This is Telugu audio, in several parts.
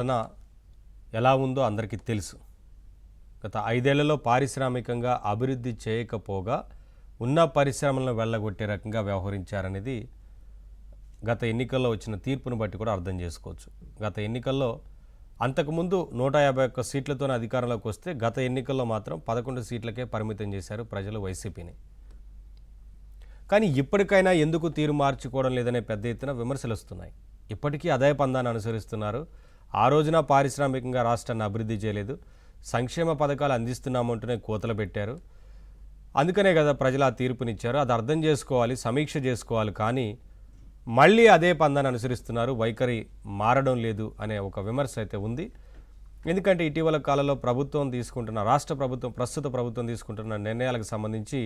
వలన ఎలా ఉందో అందరికీ తెలుసు. గత 5 ఏళ్లలో పారిశ్రామికంగా అభివృద్ధి చేయకపోగా ఉన్న పరిశ్రమలను వెళ్ళగొట్టే రకంగా వ్యవహరించారనేది గత ఎన్నికల్లో వచ్చిన తీర్పును బట్టి కూడా అర్థం చేసుకోవచ్చు. గత ఎన్నికల్లో అంతకుముందు 151 సీట్లతోనే అధికారంలోకి వస్తే గత ఎన్నికల్లో మాత్రం 11 సీట్లకే పరిమితం చేశారు ప్రజలు వైసీపీని. కానీ ఇప్పటికైనా ఎందుకు తీరు మార్చుకోవడం లేదనే పెద్ద ఎత్తున విమర్శలు వస్తున్నాయి. ఇప్పటికీ అదే పందాన్ని అనుసరిస్తున్నారు. ఆ రోజున పారిశ్రామికంగా రాష్ట్రాన్ని అభివృద్ధి చేయలేదు, సంక్షేమ పథకాలు అందిస్తున్నామంటూనే కోతలు పెట్టారు. అందుకనే కదా ప్రజలు ఆ తీర్పునిచ్చారు. అది అర్థం చేసుకోవాలి, సమీక్ష చేసుకోవాలి. కానీ మళ్ళీ అదే పందాన్ని అనుసరిస్తున్నారు, వైఖరి మారడం లేదు అనే ఒక విమర్శ అయితే ఉంది. ఎందుకంటే ఇటీవల కాలంలో రాష్ట్ర ప్రభుత్వం ప్రస్తుత ప్రభుత్వం తీసుకుంటున్న నిర్ణయాలకు సంబంధించి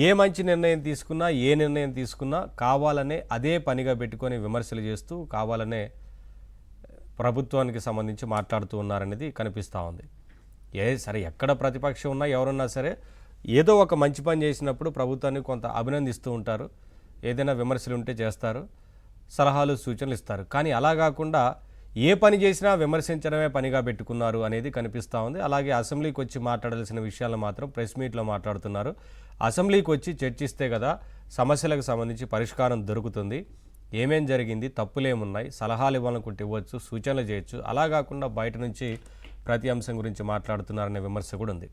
ఏ మంచి నిర్ణయం తీసుకున్నా, ఏ నిర్ణయం తీసుకున్నా కావాలనే అదే పనిగా పెట్టుకొని విమర్శలు చేస్తూ కావాలనే ప్రభుత్వానికి సంబంధించి మాట్లాడుతూ ఉన్నారనేది కనిపిస్తూ ఉంది. సరే ఎక్కడ ప్రతిపక్షం ఉన్నా ఎవరున్నా సరే ఏదో ఒక మంచి పని చేసినప్పుడు ప్రభుత్వాన్ని కొంత అభినందిస్తూ ఉంటారు, ఏదైనా విమర్శలు ఉంటే చేస్తారు, సలహాలు సూచనలు ఇస్తారు. కానీ అలా కాకుండా ఏ పని చేసినా విమర్శించడమే పనిగా పెట్టుకున్నారు అనేది కనిపిస్తూ ఉంది. అలాగే అసెంబ్లీకి వచ్చి మాట్లాడాల్సిన విషయాలను మాత్రం ప్రెస్ మీట్లో మాట్లాడుతున్నారు. అసెంబ్లీకి వచ్చి చర్చిస్తే కదా సమస్యలకు సంబంధించి పరిష్కారం దొరుకుతుంది, ఏమేం జరిగింది, తప్పులేమున్నాయి, సలహాలు ఇవ్వాలనుకుంటే ఇవ్వచ్చు, సూచనలు చేయొచ్చు. అలా కాకుండా బయట నుంచి ప్రతి అంశం గురించి మాట్లాడుతున్నారనే విమర్శ కూడా ఉంది.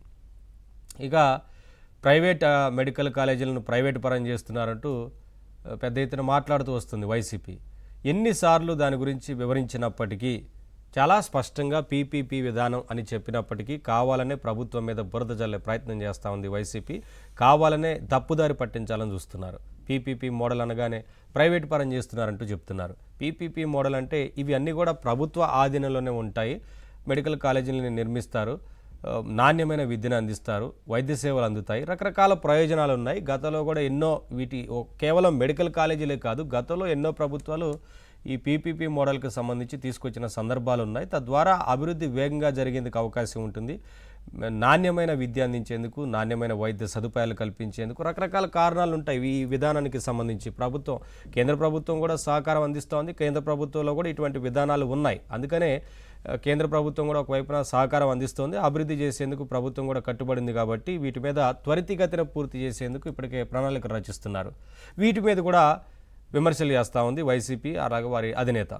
ఇక ప్రైవేట్ మెడికల్ కాలేజీలను ప్రైవేట్ పరం చేస్తున్నారంటూ పెద్ద ఎత్తున మాట్లాడుతూ వస్తుంది వైసీపీ. ఎన్నిసార్లు దాని గురించి వివరించినప్పటికీ, చాలా స్పష్టంగా పీపీపీ విధానం అని చెప్పినప్పటికీ కావాలనే ప్రభుత్వం మీద బురద జల్లే ప్రయత్నం చేస్తూ ఉంది వైసీపీ. కావాలనే తప్పుదారి పట్టించాలని చూస్తున్నారు. పీపీపీ మోడల్ అనగానే ప్రైవేట్ పరం చేస్తున్నారంటూ చెప్తున్నారు. పీపీపీ మోడల్ అంటే ఇవి అన్నీ కూడా ప్రభుత్వ ఆధీనంలోనే ఉంటాయి. మెడికల్ కాలేజీలను నిర్మిస్తారు, నాణ్యమైన విద్యను అందిస్తారు, వైద్య సేవలు అందుతాయి, రకరకాల ప్రయోజనాలు ఉన్నాయి. గతంలో కూడా ఎన్నో కేవలం మెడికల్ కాలేజీలే కాదు, గతంలో ఎన్నో ప్రభుత్వాలు ఈ పీపీపీ మోడల్కి సంబంధించి తీసుకొచ్చిన సందర్భాలు ఉన్నాయి. తద్వారా అభివృద్ధి వేగంగా జరిగేందుకు అవకాశం ఉంటుంది. నాణ్యమైన విద్య అందించేందుకు, నాణ్యమైన వైద్య సదుపాయాలు కల్పించేందుకు రకరకాల కారణాలు ఉంటాయి. ఈ విధానానికి సంబంధించి కేంద్ర ప్రభుత్వం కూడా సహకారం అందిస్తోంది. కేంద్ర ప్రభుత్వంలో కూడా ఇటువంటి విధానాలు ఉన్నాయి. అందుకనే కేంద్ర ప్రభుత్వం కూడా ఒకవైపున సహకారం అందిస్తోంది. అభివృద్ధి చేసేందుకు ప్రభుత్వం కూడా కట్టుబడింది. కాబట్టి వీటి మీద త్వరితగతిన పూర్తి చేసేందుకు ఇప్పటికే ప్రణాళిక రచిస్తున్నారు. వీటి మీద కూడా విమర్శలు చేస్తూ ఉంది వైసీపీ, అలాగే వారి అధినేత.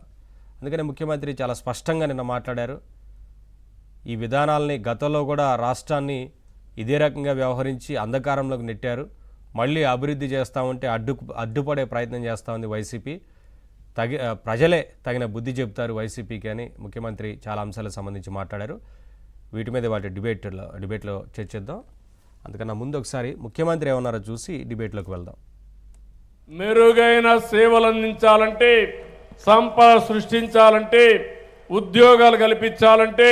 అందుకనే ముఖ్యమంత్రి చాలా స్పష్టంగా నిన్న మాట్లాడారు. ఈ విధానాలని గతంలో కూడా రాష్ట్రాన్ని ఇదే రకంగా వ్యవహరించి అంధకారంలోకి నెట్టారు. మళ్ళీ అభివృద్ధి చేస్తామంటే అడ్డుపడే ప్రయత్నం చేస్తూ ఉంది వైసీపీ. ప్రజలే తగిన బుద్ధి చెబుతారు వైసీపీకి అని ముఖ్యమంత్రి చాలా అంశాలకు సంబంధించి మాట్లాడారు. వీటి మీద వాటి డిబేట్లో చర్చిద్దాం. అందుకన్నా ముందు ఒకసారి ముఖ్యమంత్రి ఏమన్నారో చూసి డిబేట్లోకి వెళ్దాం. మెరుగైన సేవలు అందించాలంటే, సంపద సృష్టించాలంటే, ఉద్యోగాలు కల్పించాలంటే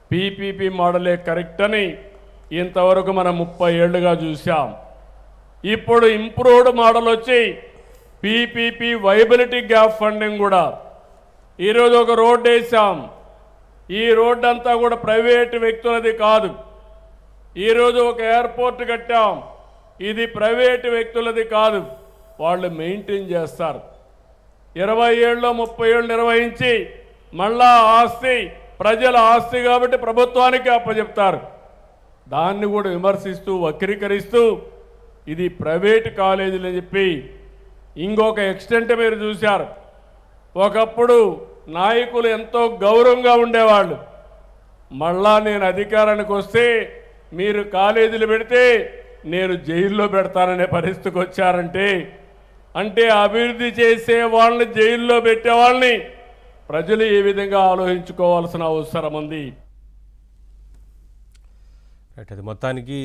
పీపీపీ మోడలే కరెక్ట్ అని ఇంతవరకు మనం 30 ఏళ్లుగా చూసాం. ఇప్పుడు ఇంప్రూవ్డ్ మోడల్ వచ్చి పీపీపీ వైబిలిటీ గ్యాప్ ఫండింగ్ కూడా. ఈరోజు ఒక రోడ్డు వేసాం. ఈ రోడ్డు అంతా కూడా ప్రైవేటు వ్యక్తులది కాదు. ఈరోజు ఒక ఎయిర్పోర్ట్ కట్టాం, ఇది ప్రైవేటు వ్యక్తులది కాదు, వాళ్ళు మెయింటైన్ చేస్తారు. 20 ఏళ్ళు 30 ఏళ్ళు నిర్వహించి మళ్ళా ఆస్తి ప్రజల ఆస్తి కాబట్టి ప్రభుత్వానికి అప్పచెప్తారు. దాన్ని కూడా విమర్శిస్తూ వక్రీకరిస్తూ ఇది ప్రైవేటు కాలేజీలు అని చెప్పి ఇంకొక ఎక్స్టెంట్ మీరు చూశారు. ఒకప్పుడు నాయకులు ఎంతో గౌరవంగా ఉండేవాళ్ళు. మళ్ళా నేను అధికారానికి వస్తే మీరు కాలేజీలు పెడితే నేను జైల్లో పెడతాననే పరిస్థితికి వచ్చారంటే, అంటే అభివృద్ధి చేసే వాళ్ళని జైల్లో పెట్టే వాళ్ళని ప్రజలు ఏ విధంగా ఆలోచించుకోవాల్సిన అవసరం ఉంది. అది మొత్తానికి